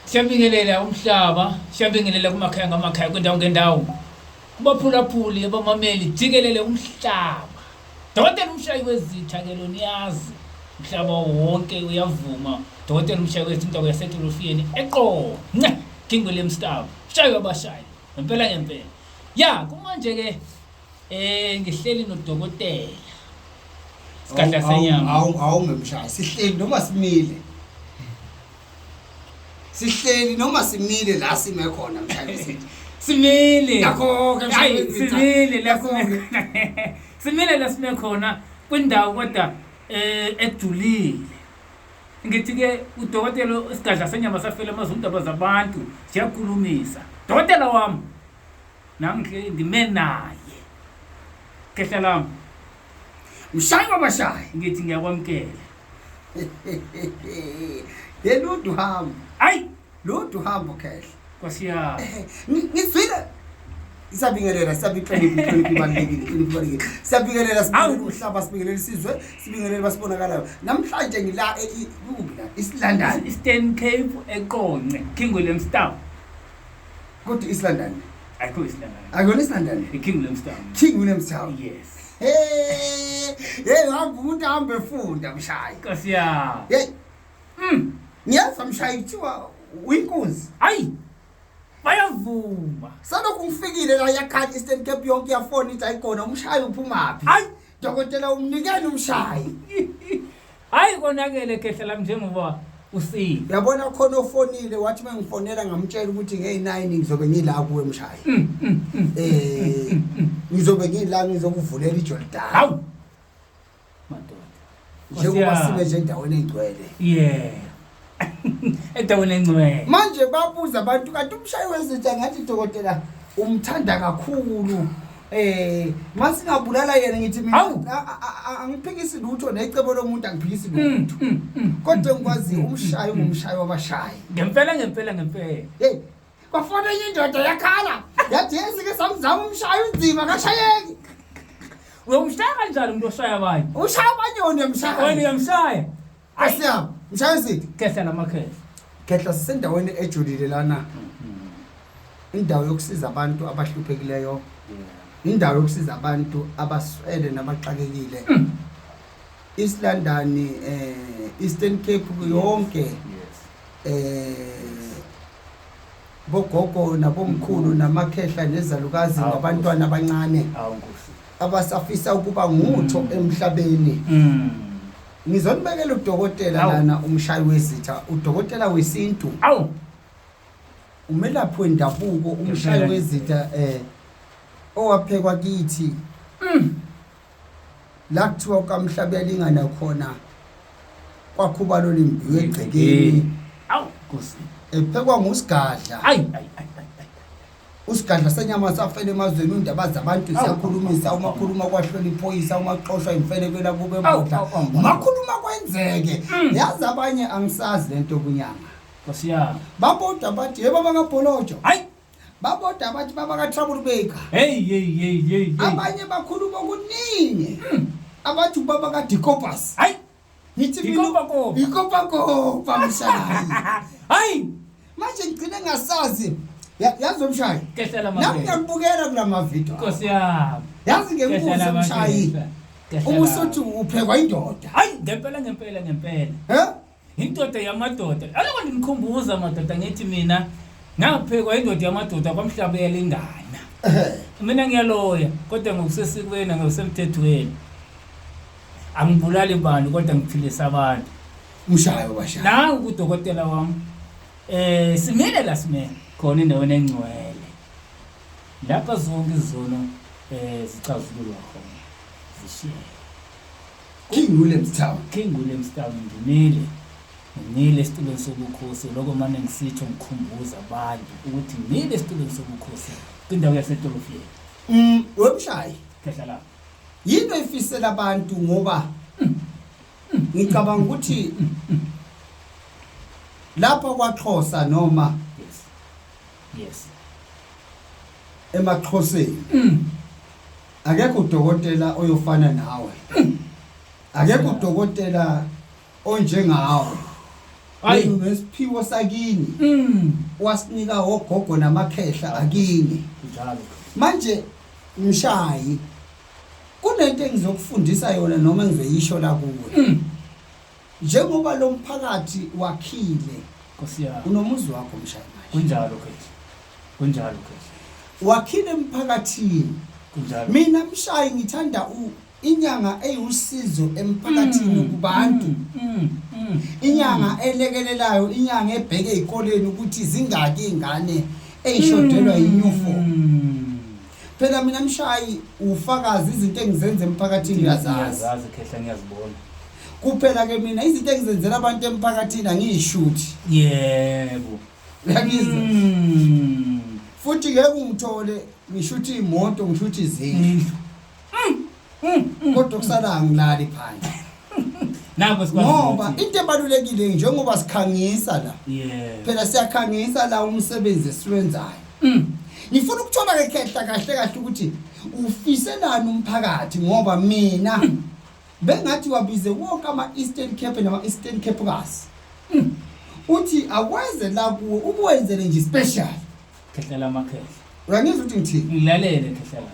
Siyabingelela umhlaba, siyabingelela kumakhaya ngamakhaya kwendawo ngendawo. Kubaphulaphuli abamameli jikelele umhlaba. Dokotela Mshayi Wezitha ke lo niyazi. Umhlaba wonke uyavuma. Dokotela Mshayi Wezitha into yaseTolofiyeni eqo. Kingwele Mstaba. Mshayi wabashayi. Ngempela. Ya, kumanje ke ngihleli nodokotela. Sikadla senyama. Awungemshayi. Sihleli noma simile la sime khona Mshayi Wezitha. Simile. Yakho ke Mshayi Wezitha. Simile la simile la sime khona kwindawo kodwa ejulile. Ngithi ke udokotela isikadla senyama safela amazundaba zabantu siyakhulumisa. Dokotela wami nami ngime naye. Kehla lami. Mshayi wabashayi. Ngithi ngiyakwamkela. Yeludu hamba. Ay, Ludu hamba khehla. Nkosiya. Ngizwile. Isabingelela balekile. Siyabingelela umhlaba sibingelela isizwe, sibingelela basibonakalayo. Namhlanje ngila Islandani. Eastern Cape eqonce, Kingwele Mstaba. Kodwa Islandani. Ayikho Islandani. Akona Islandani. Kingwele Mstaba. Kingwele Mstaba. Yes. Hey, hamba umuntu ahambe efunda Mshayi. Nkosiya. Hey. Ngiyazi Mshayi kuthiwa uyinkunzi. Hayi. Bayavuma. Salokhu ngifikile la yakhathi Eastern Cape yonke yafona ithi ayikona umshayi uphumapi. Hayi, dokotela umnikeni umshayi. Hayi konakele kehla lami njengoba usile. Yabona khona ofonile wathi mangifonela ngamtshela ukuthi ngey9 ngizobe ngila kuwe Mshayi. Ngizobe ngila ngizokuvulela iJordan. Hawu. Madoda. Njengoba sibe nje endaweni engcwele. Yeah. Endaweni engcwele. Manje babuza abantu kanti Mshayi Wezitha ngathi dokotela umthanda kakhulu. Masingabulala yena ngithi mina angiphikisi lutho necebo lomuntu angiphikisi lutho. Kodwa ngikwazi umshayi ngumshayi wabashayi. Ngempela. Hey, bafona indoda yakhala. Yathi yesike samzama umshayi unzima kashayeki. Uyomshaya kanjani umuntu oshaya abanye? Ushaya abanye Mshayi. Wena uyamshaya. Asiyami, Mshayi Wezitha. Kehla lamakhehla. Kehla sisendaweni ejulile lana. Indawo yokusiza abantu abahluphekileyo. Indawo yokusiza abantu abaswele nabaxakekile. Islandani Eastern Cape yonke. Bogogo nabomkhulu namakhehla nezalukazi nabantwana abancane. Abasafisa ukuba ngutho emhlabeni. Ngizonibekela udokotela lana uMshayi Wezitha, udokotela wesintu. Awu. Umelaphi wendabuko uMshayi Wezitha owaphekwa kithi. La kuthiwa kaMhlaba yalingana khona kwakhubalo limbiwe egcekeni. Awu Nkosi. Ephekwa ngusigadla. Ay. Usigadla senyama safela emazweni undaba zabantu siyakhulumisa umakhuluma kwahlola iphoyisa umaxoshwa imfelekela kube embodla. Makhuluma kwenzeke. Yazi abanye angisazi lento kunyanga. Nkosiya. Babodwa bathi yebo bangabholojo. Hayi. Babodwa bathi baba ka trouble baker. Hey. Abanye bakhuluma kuningi. Abathi baba ka Dikopas. Hayi. Ngithi Dikopa Mshayi. Hayi. Manje ngicine ngasazi. Yazi Mshayi. Kehla lamakhehla. Nami ngiyabukela kulama video. Nkosiya. Yazi ngembuzo Mshayi. Umusothi uphekwa indoda. Hayi, ngempela. Indoda yamadoda. Aloko ngimkhumbuza madoda ngithi mina ngaphekwa indoda yamadoda kwaMhlaba yalingana. Mina ngiyaloya kodwa ngokusesikweni ngokusemthethweni. Angibulali bani kodwa ngiphilisa abantu. Mshayi wabashayi. Nangu udokotela wami. Simele la simele khona endaweni engcwele. Lapha zonke izono zicazululwa khona. Zishiye. Kingwele Mstaba ngimile esitulweni sobukhosi lokho manje ngisitsho ngikhumbuza abantu ukuthi ngimile esitulweni sobukhosi kwindawo yaseTolofiyeni. Wemshayi. Kehla la. Yinto efisela abantu ngoba ngicabanga ukuthi lapha kwaXhosa noma yes emaXhoseni akekho udokotela oyofana nawe. Akekho udokotela onjengawe. Hayi. Ngesiphiwo sakini wasinika ogogo namakhehla akini Njalo. manje Mshayi kunento engizokufundisa yona noma ngizoyisho la kuwe njengoba lo mphakathi wakhile Nkosi yami. unomuzi wakho Mshayi manje Kunjalo kethi. Kunjalo kethi. wakhile emphakathini Kunjalo. mina Mshayi ngithanda inyanga eyiusizo emphakathini kubantu inyanga elekelelayo inyanga ebheke ezikoleni ukuthi zingaki ingane eyishodelwa uniform phela mina Mshayi ufakazi izinto engizenza emphakathini ngiyazazi khehla ngiyazibona kuphela ke mina izinto engizenzela abantu emphakathini angiyishuthi yebo yakizwa futhi ngeke ungithole ngishuthi imoto ngishuthi izindlu kodwa kusala ngilali phansi nabo sikwazi ngoba into ebalulekile njengoba sikhangisa la phela siyakhangisa la umsebenzi esiwenzayo ngifuna ukuthola ke khehla kahle ukuthi ufiselana umphakathi ngoba mina bengathi wabize wonke ama Eastern Cape nama Eastern Cape gas uthi akwenze la kuwe ukwenzele nje special khehla lamakhehla uyangizwa ukuthi ngithini ngilalele khehla la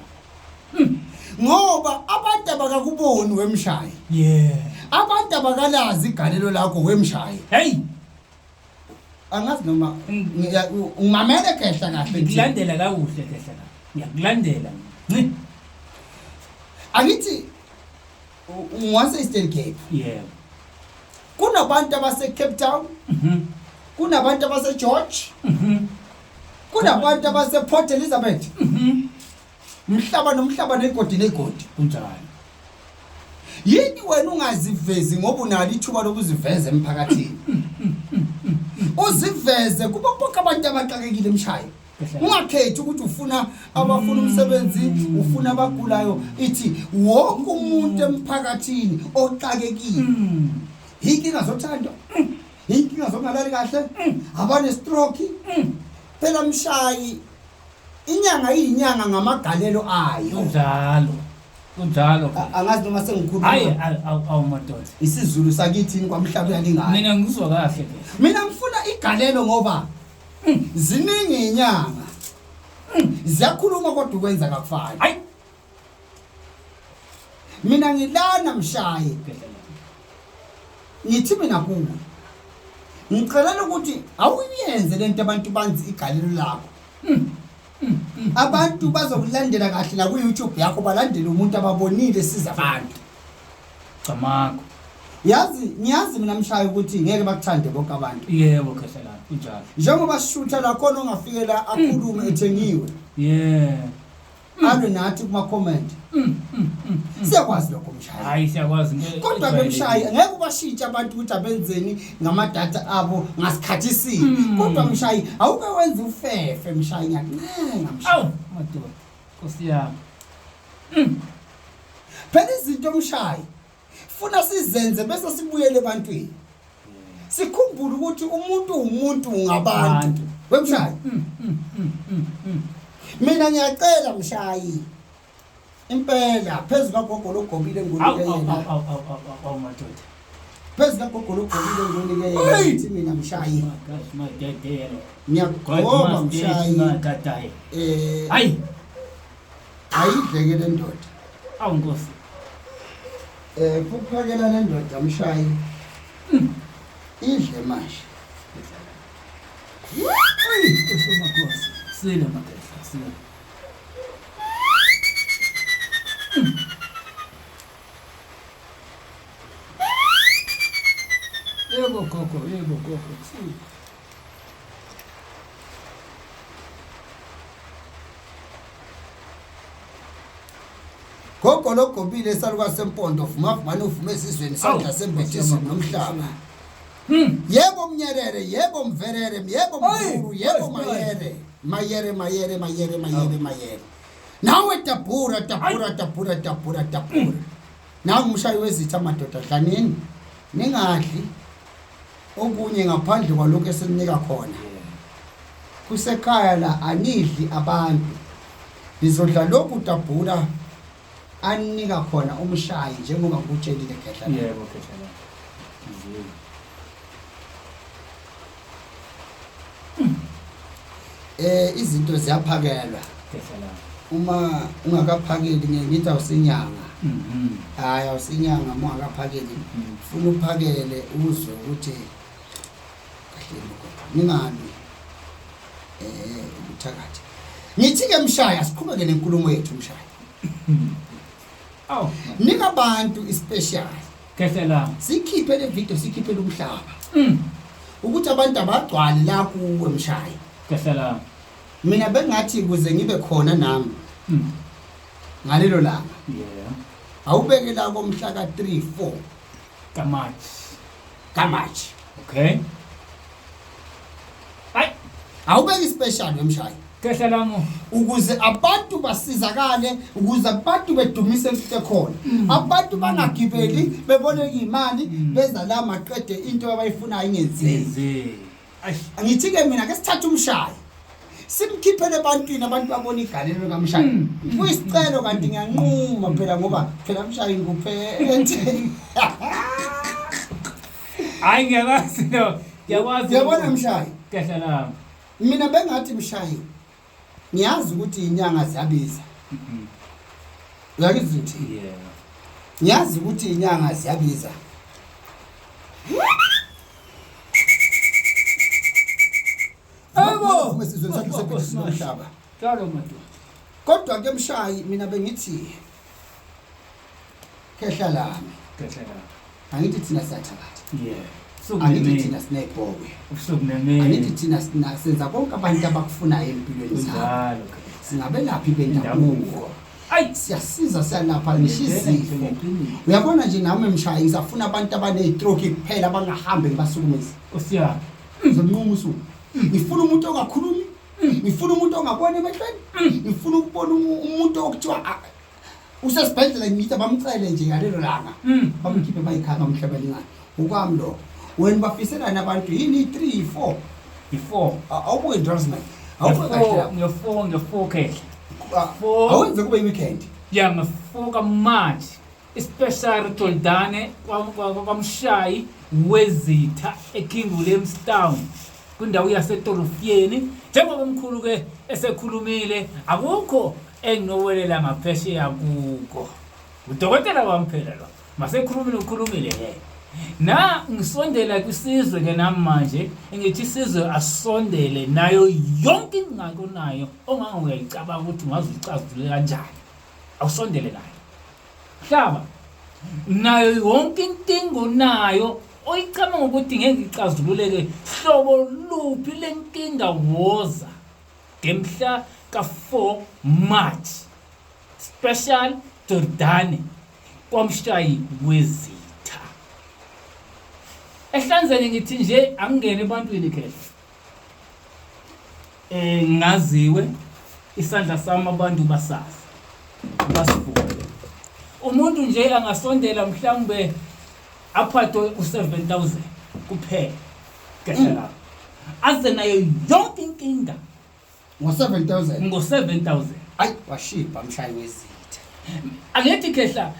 ngoba abantu abakakuboni weMshayi abantu abakalazi igalelo lakho weMshayi hey angazi noma ngimamele khehla kahle ngilandela kakuhle khehla la ngiyakulandela akithi ungwase Eastern Cape kunabantu abase Cape Town kunabantu abase George kunabantu abase Port Elizabeth umhlaba nomhlaba negodi negodi kunjalo yini wena ungazivezi ngoba unalo ithuba lokuziveza emphakathini uziveze kuba bonke abantu abaqakekile Mshayi ungakhethi ukuthi ufuna abafuna umsebenzi ufuna abagulayo ithi wonke umuntu emphakathini oqakekile inkinga zothando inkinga zokungalali kahle abane stroke phela Mshayi inyanga yinyanga ngamagalelo ayo kunjalo angazi noma sengikhuluma hayi awumadoda isiZulu sakithi kwamhlaba uyalingana mina ngizwa kahle mina ngifuna igalelo ngoba ziningi inyanga ziyakhuluma kodwa ukwenza akufani hayi mina ngilana Mshayi ngithi mina kuwe ngicela ukuthi awuyenze lento abantu banzi igalelo lakho abantu bazokulandela kahle la ku YouTube yakho balandele umuntu ababonile siza abantu camakho ngiyazi mina Mshayi ukuthi ngeke bakuthande bonke abantu yebo khehla la kunjalo njengoba sishutha la khona ongafikela akhulume ethengiwe alo nathi kuma comment siyakwazi lokho Mshayi hayi siyakwazi kodwa ke Mshayi ngeke ubashintshe abantu ukuthi abenzeni ngamadata abo ngasikhathi sini kodwa Mshayi awuke wenze ufefe Mshayi ngiyakuncenga Mshayi awu madoda Nkosi yami phela izinto Mshayi funa sizenze bese sibuyele ebantwini sikhumbule ukuthi umuntu ngabantu weMshayi mina ngiyacela Mshayi impela phezulu kagogo logobile ngolike yena awu madoda phezulu kagogo logobile ngolike yena ithi mina Mshayi madedelo ngiyagoma Mshayi hayi ayidleke le ndoda awu Nkosi kuphakela le ndoda Mshayi idle manje hayi Nkosi sile makhehla sile yebo gogo sile gogo logobile esaluka sempondo vuma uvume esizweni sandla sembethisi nomhlaba yebo mnyerere yebo mverere yebo mkhulu yebo mayere nawe tabura nawe Mshayi Wezitha madoda dlanini ningadli okunye ngaphandle kwalokho esininika khona kusekhaya la anidli abantu nizodla lokhu tabura anika khona uMshayi njengoba ngikutshelile khehla yebo khehla izinto ziyaphakelwa Kesala. uma ungakaphakeli ngithi awusinyanga hayi awusinyanga uma ungakaphakeli ufuna uphakele uzwe ukuthi kahle ningabi ubuthakathi ngithi ke Mshayi asiqhubeke nenkulumo yethu Mshayi Aw, ningabantu ispecial Kesala. sikhiphe le video sikhiphe umhlaba ukuthi abantu abagcwale la kuwe Mshayi Kesala. mina bengathi kuze ngibe khona nami ngalelo langa Yeah. awubeke la komhla ka 3-4 Kamachi Okay. Ay, awubeke special wemshayi Kesala mo. ukuze abantu basizakale ukuze abantu bedumise into khona abantu bangagibeli beboleka imali beza la maqede into abayifunayo ingenziwe Ay, ngithi ke mina ke sithatha umshayi simkhiphele ebantwini abantu babona igalelo kaMshayi kuyisicelo kanti ngiyanquma phela ngoba phela Mshayi nguphethe ay ngiyakwazi lo. Ngiyakwazi. yabona Mshayi Kesala. mina bengathi Mshayi ngiyazi ukuthi inyanga ziyabiza uyakizithi Yeah. ngiyazi ukuthi inyanga ziyabiza Ebo, mesizwe sakhe sephethe umhlaba Claro matu. kodwa ke Mshayi mina bengithi khehla lami Kesala. angithi thina siyathakatha Yeah. angithi thina sinebhokwe Usuku angithi neme. thina senza konke abantu abakufunayo empilweni zabo Njalo. singabelaphi bendabuko Ay, siyasiza siyalapha nishizifo uyabona nje nami Mshayi ngisafuna abantu abanezistroke kuphela abangahambe ngibasukumisa Usiya. ngizomnquma usuku ngifuna umuntu ongakhulumi ngifuna umuntu ongabona emehlweni ngifuna ukubona umuntu okuthiwa usesibhedlela ngithi bamcele nje ngalelo langa bamkhiphe bayikhanga umhlabeni ngani ukwami lo wena bafiselana abantu yini 3-4 Before. awubuke endorsement awubuke kahle Ngefo keshe. awenze kube weekend Ya ngefo March. Especially toldane kwa Mshayi Wezitha eKingule Town. Kundawo yaseTorofiyeni njengoba umkhulu ke esekhulumile akukho enginowelela ngaphesheya kuko udokotela wamphela lo masekhulumile ke na ngisondela kwisizwe ke namanje ngithi isizwe asondele nayo yonke ingako nayo onganguyicabanga ukuthi ungazicazule kanjani awusondele nayo hlaba nayo yonke inkingo nayo oyicabanga ukuthi ngeke icazululeke hlobo luphi lenkinga woza ngemhla ka4 March special Jordani kwaMshayi Wezitha ehlanzeni ngithi nje angene ebantwini khehla ngaziwe isandla sami abantu basazi basivuka umuntu nje angasondela mhlawumbe aphathwe u7,000 kuphela kesela aze nayo yonke inkinga ngo7,000 ngo7,000 ayi washipa Mshayi Wezitha angithi khehla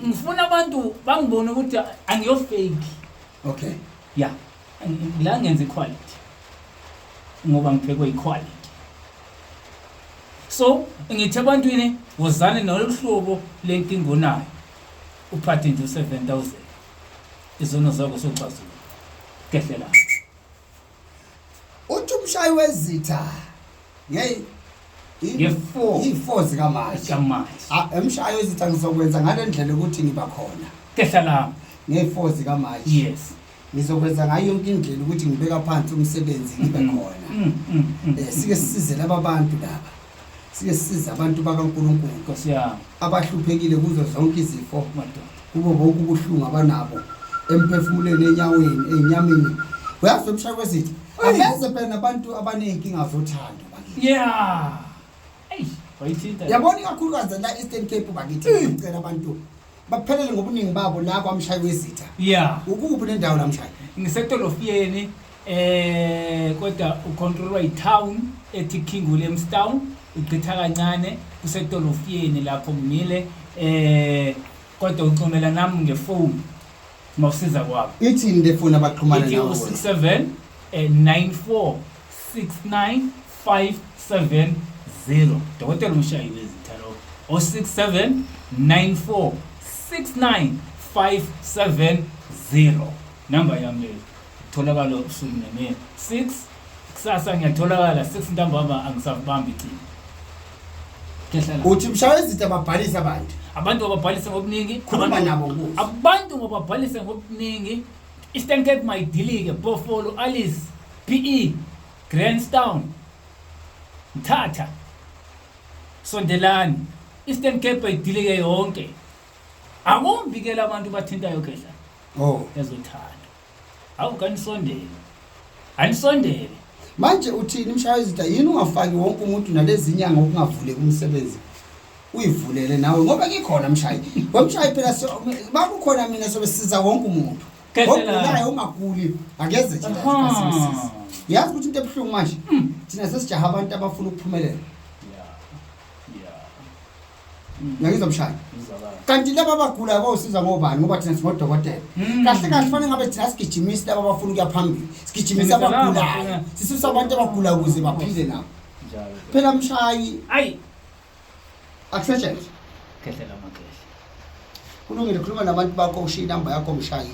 ngifuna abantu bangibone ukuthi angiyofake okay ya la ngenza equality ngoba ngiphekwe equality so ngithi abantwini wozane noluhlobo lenkingo nayo uphathe nje u7,000 izono zakho soxazula kehlela uthi Mshayi Wezitha i4 zikaMarch kamanje Mshayi Wezitha ngizokwenza ngale ndlela ukuthi ngiba khona kehlela nge4 zikaMarch yes ngizokwenza ngayo yonke indlela ukuthi ngibeka phansi umsebenzi ngibe khona sike sisize laba bantu laba sike sisize abantu bakaNkulunkulu nkosiyami abahluphekile kuzo zonke izifo madoda kubo bonke ubuhlungu abanabo emphefumulweni enyawini enyameni uyazi Mshayi Wezitha abeze phela nabantu abanenkinga zothando bakithi yeah hey wayithinta yabona kakhulukazi la Eastern Cape bakithi ngicela abantu baphelele ngobuningi babo la kwaMshayi Wezitha yeah ukuphi le ndawo la Mshayi ngiseTorofiyeni kodwa ucontrolwa iTown ethi Kingule Town igqitha kancane kuseTorofiyeni lapho ngimile kodwa ucomela nami ngefone mawusiza kwabo ithini le phone abaxhumana ithi nawo 67 94 6950 Dr. Mshayi Wezitha lo 07946950 number yami leyo tholakala usuku neme 6 kusasa ngiyatholakala 6 ntambama angisabambi iqini uthi Mshayi Wezitha babhalisa abantu ababhalisa ngobuningi khuluma nabo kuzo abantu ngobabhalisa ngobuningi Eastern Cape Mayidilike Buffalo Alice PE Grandstown Mthatha Sondelani Eastern Cape Mayidilike yonke akumbikela abantu bathintayo khehla ezothanda anisondele manje uthini Mshayi Wezitha yini ungafaki wonke umuntu nalezi inyanga okungavule kumsebenzi uyivulele nawe ngoba ngikhona Mshayi wamshayi phela bakukhona mina sobesiza wonke umuntu ogulayo ungaguli akeze thina sikasisiza yazi ukuthi into ebuhlungu manje thina sesijaha abantu abafuna ukuphumelela ngiyizwa Mshayi kanti laba abagulayo bawusiza ngobani ngoba thina singodokotela kahle kufanele ngabe thina sigijimisa laba abafuna ukuya phambili sigijimisa abagulayo sisisa abantu abagula ukuze baphile nabo phela Mshayi akusetshenzwe khehlela makhehla kulungile khuluma nabantu bakho ushiya inamba yakho Mshayi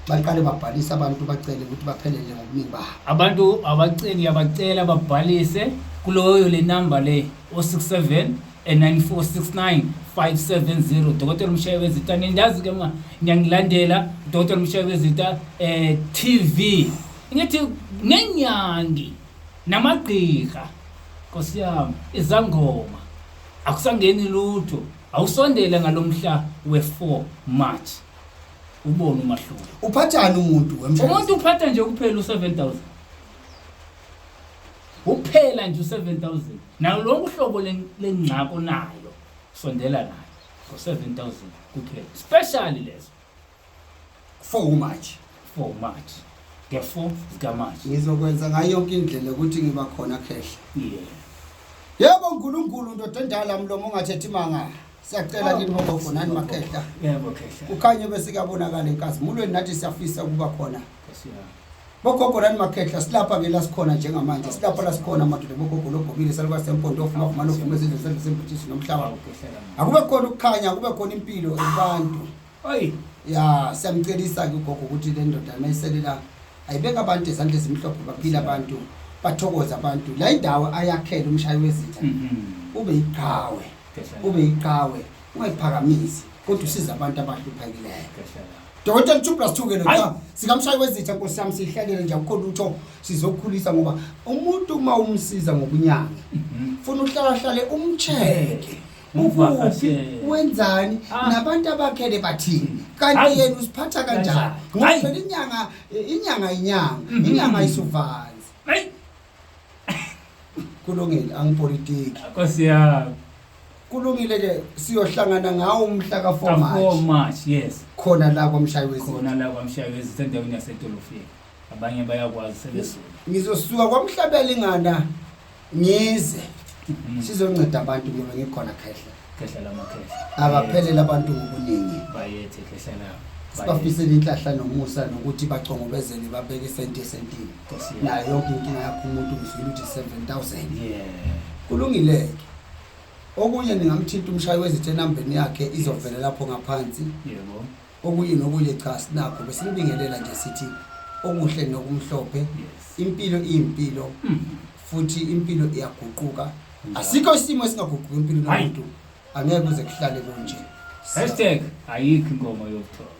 baqale babhalisa abantu bacele ukuthi baphelele ngobuningi babo abantu abacela babhalise kuloyo le number le 067946950 Dr. Mshayi Wezitha nendazi ke ngiyangilandela Dr. Mshayi Wezitha TV ngithi nenyangi namagqirha Nkosi yami izangoma akusangeni lutho awusondele ngalomhla we4 March ubone umahluko uphathana umuntu umuntu uphatha nje kuphela u7000 uphela nje u7000 nayo lonke uhlobo lengcako nayo sondela nayo ngo7000 kuphela specially lezo 4 March nge4 zika March ngizokwenza ngayo yonke indlela ukuthi ngiba khona khehla yebo uNkulunkulu ndoda endala mlomo ongathethi manga siyacela kini bogogo nani makhehla yebo khehla ukhanye bese kuyabonakala inkazimulweni nathi siyafisa ukuba khona bogogo nani makhehla silapha ke la sikhona njengamanje silapha la sikhona madoda bogogo logobile saluka sempondo ofuma ofuma ofuma ezindlu sembuthiso nomhlaba akube khona ukukhanya kube khona impilo ebantu ya siyamcelisa ke ugogo ukuthi le ndoda mayiselela ayibeka abantu ezandle ezimhlophe baphila abantu bathokoza abantu la indawo ayakhela uMshayi Wezitha ube iqhawe ungayiphakamisi kodwa usiza abantu abahluphekileyo Dr. 2+2 ke lo sika Mshayi Wezitha Nkosi yami sihlalele nje akukho lutho sizokukhulisa ngoba umuntu uma umsiza ngokunyanga ufuna uhlale umcheck ukuphi wenzani nabantu abakhele bathini kanti yena usiphatha kanjani ngoba inyanga isuvanzi kulungile angipolitiki Nkosi yami kulungile ke siyohlangana ngawo umhla ka4 March yes khona la kwaMshayi Wezitha endaweni yasedolofini abanye bayakwazi sebesuka ngizosuka kwaMhlabelingana ngize sizonceda abantu ngoba ngikhona khehla lamakhehla abaphelela abantu ngobuningi bayethe khehla la sibafisela inhlahla nomusa nokuthi bacongobezele babeke isenti nayo yonke inkinga yakho umuntu uzwile ukuthi 7000 kulungile okunye ningamthinta uMshayi Wezitha enambeni yakhe izovela lapho ngaphansi yebo okunye cha sinakho besinibingelela nje sithi okuhle nokumhlophe impilo iyimpilo futhi impilo iyaguquka asikho isimo esingaguquki impilo yomuntu angeke kuze kuhlale konje #ayikho inkomo yokuthola